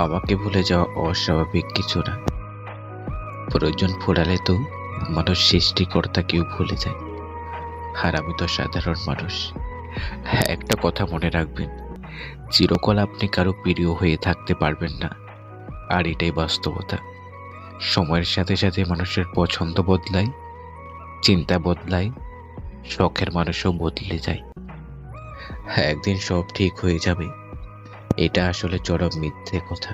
আমাকে ভুলে যাওয়া অস্বাভাবিক কিছু না। প্রয়োজন ফুরালে তো মানুষ সৃষ্টিকর্তাকেও ভুলে যায়। আর আমি তো সাধারণ মানুষ। হ্যাঁ, একটা কথা মনে রাখবেন, চিরকাল আপনি কারো প্রিয় হয়ে থাকতে পারবেন না। আর এটাই বাস্তবতা। সময়ের সাথে সাথে মানুষের পছন্দ বদলায়, চিন্তা বদলায়, শখের মানুষও বদলে যায়। হ্যাঁ, একদিন সব ঠিক হয়ে যাবে, এটা আসলে চরম মিথ্যে কথা।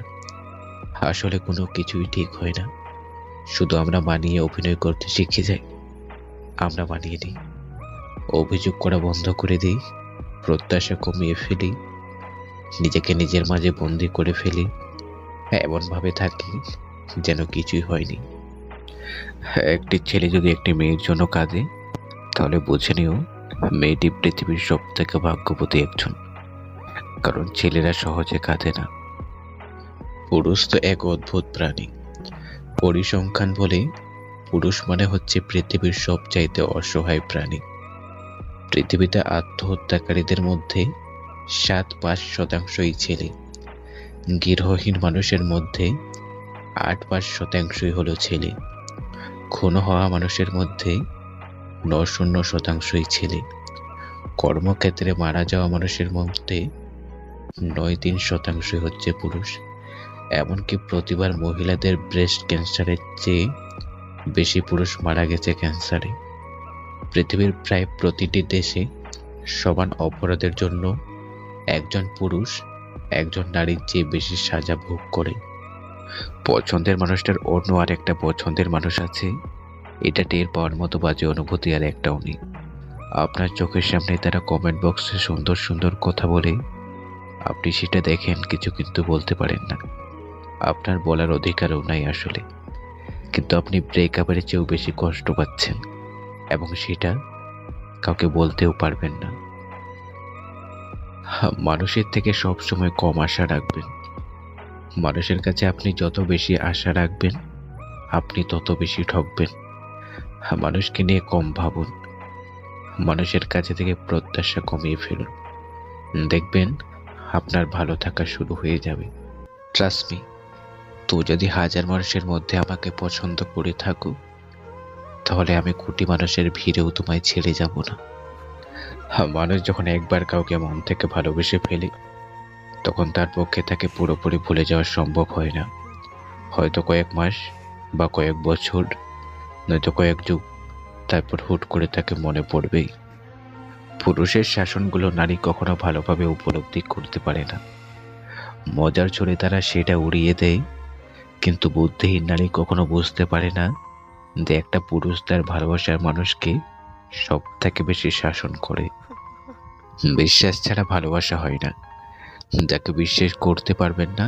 আসলে কোনো কিছুই ঠিক হয় না, শুধু আমরা মানিয়ে অভিনয় করতে শিখে যাই। আমরা মানিয়ে নিই, অভিযোগ করা বন্ধ করে দিই, প্রত্যাশা কমিয়ে ফেলি, নিজেকে নিজের মাঝে বন্দি করে ফেলি, এমনভাবে থাকি যেন কিছুই হয়নি। একটি ছেলে যদি একটি মেয়ের জন্য কাঁদে, তাহলে বুঝে নিও মেয়েটি পৃথিবীর সব থেকে ভাগ্যবতী একজন। কারণ ছেলেরা সহজে কাঁদে না। পুরুষ তো এক অদ্ভুত প্রাণী। পরিসংখ্যান বলে পুরুষ মানে হচ্ছে পৃথিবীর সবচাইতে অসহায় প্রাণী। পৃথিবীতে আত্মহত্যাকারীদের মধ্যে 7-5% ছেলে। গৃহহীন মানুষের মধ্যে 8-5% হলো ছেলে। খুন হওয়া মানুষের মধ্যে 9-0% ছেলে। কর্মক্ষেত্রে মারা যাওয়া মানুষের মধ্যে 9-3% হচ্ছে পুরুষ। এমনকি প্রতিবার মহিলাদের ব্রেস্ট ক্যান্সারের চেয়ে বেশি পুরুষ মারা গেছে ক্যান্সারে। পৃথিবীর প্রায় প্রতিটি দেশে সমান অপরাধের জন্য একজন পুরুষ একজন নারীর চেয়ে বেশি সাজা ভোগ করে। পছন্দের মানুষটার অন্য আর একটা পছন্দের মানুষ আছে, এটা টের পাওয়ার মতো বাজে অনুভূতি আর একটাও নেই। আপনার চোখের সামনে তারা কমেন্ট বক্সে সুন্দর সুন্দর কথা বলে, আপনি সেটা দেখেন, কিছু কিন্তু বলতে পারেন না। আপনার বলার অধিকারও নাই আসলে। কিন্তু আপনি ব্রেকআপের চেয়েও বেশি কষ্ট পাচ্ছেন, এবং সেটা কাউকে বলতেও পারবেন না। মানুষের থেকে সবসময় কম আশা রাখবেন। মানুষের কাছে আপনি যত বেশি আশা রাখবেন, আপনি তত বেশি ঠকবেন। মানুষকে নিয়ে কম ভাবুন। মানুষের কাছে থেকে প্রত্যাশা কমিয়ে ফেলুন। দেখবেন আপনার ভালো থাকা শুরু হয়ে যাবে। ট্রাস্ট মি, তো যদি 1000 মানুষের মধ্যে আমাকে পছন্দ করে থাকো, তাহলে আমি কোটি মানুষের ভিড়েও তোমায় ছেড়ে যাব না। মানুষ যখন একবার কাউকে মন থেকে ভালোবেসে ফেলে, তখন তার পক্ষে তাকে পুরোপুরি ভুলে যাওয়া সম্ভব হয় না। হয়তো কয়েক মাস বা কয়েক বছর, নয়তো কয়েক যুগ, তারপর হুট করে তাকে মনে পড়বেই। পুরুষের শাসনগুলো নারী কখনো ভালোভাবে উপলব্ধি করতে পারে না। মজার ছলে তারা সেটা উড়িয়ে দেয়, কিন্তু বুদ্ধিহীন নারী কখনো বুঝতে পারে না যে একটা পুরুষ তার ভালোবাসার মানুষকে সব থেকে বেশি শাসন করে। বিশ্বাস ছাড়া ভালোবাসা হয় না। যাকে বিশ্বাস করতে পারবেন না,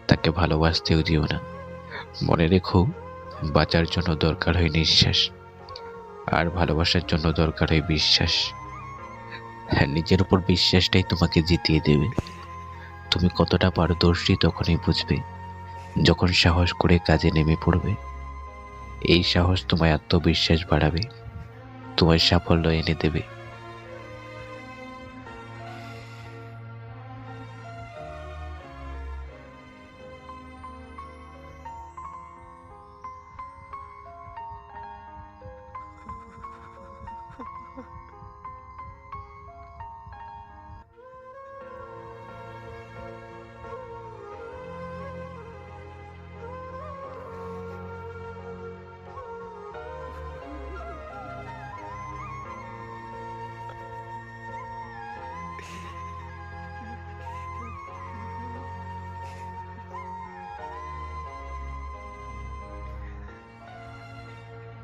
তাকে ভালোবাসতেও দিও না। মনে রেখো, বাঁচার জন্য দরকার হয় নিঃশ্বাস, আর ভালোবাসার জন্য দরকার হয় বিশ্বাস। হ্যাঁ, নিজের উপর বিশ্বাসটাই তোমাকে জিতিয়ে দেবে। তুমি কতটা পারদর্শী তখনই বুঝবে, যখন সাহস করে কাজে নেমে পড়বে। এই সাহস তোমায় আত্মবিশ্বাস বাড়াবে, তোমার সাফল্য এনে দেবে।